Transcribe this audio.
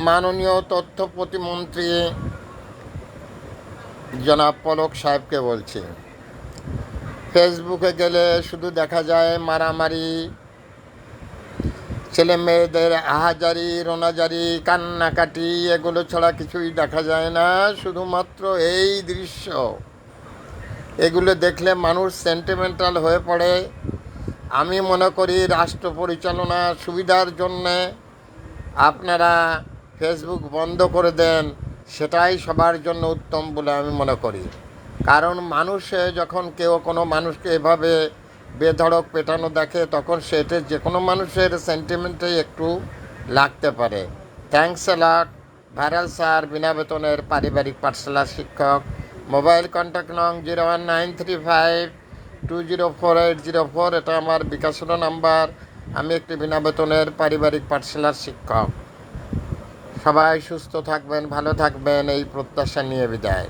মাননীয় তথ্য প্রতিমন্ত্রী জনাব পলক সাহেবকে বলছি, ফেসবুকে গেলে শুধু দেখা যায় মারামারি, ছেলে মেয়েদের আহাজারি রোনাজারি কান্নাকাটি, এগুলো ছাড়া কিছুই দেখা যায় না। শুধুমাত্র এই দৃশ্য, এগুলো দেখলে মানুষ সেন্টিমেন্টাল হয়ে পড়ে। আমি মনে করি রাষ্ট্র পরিচালনার সুবিধার জন্যে আপনারা ফেসবুক বন্ধ করে দেন, সেটাই সবার জন্য উত্তম বলে আমি মনে করি। কারণ মানুষে যখন কেউ কোনো মানুষকে এভাবে বেধড়ক পেটানো দেখে, তখন সেটা যে কোনো মানুষের সেন্টিমেন্টে একটু লাগতে পারে। Thanks a lot. Viral sir, বিনা বেতনের পারিবারিক পাঠশালার শিক্ষক। মোবাইল কন্ট্যাক্ট নং 01935204804। এটা আমার বিকাশনা নাম্বার। আমি একটি বিনা বেতনের পারিবারিক পাঠশালার শিক্ষক। সবাই সুস্থ থাকবেন, ভালো থাকবেন, এই প্রত্যাশা নিয়ে বিদায়।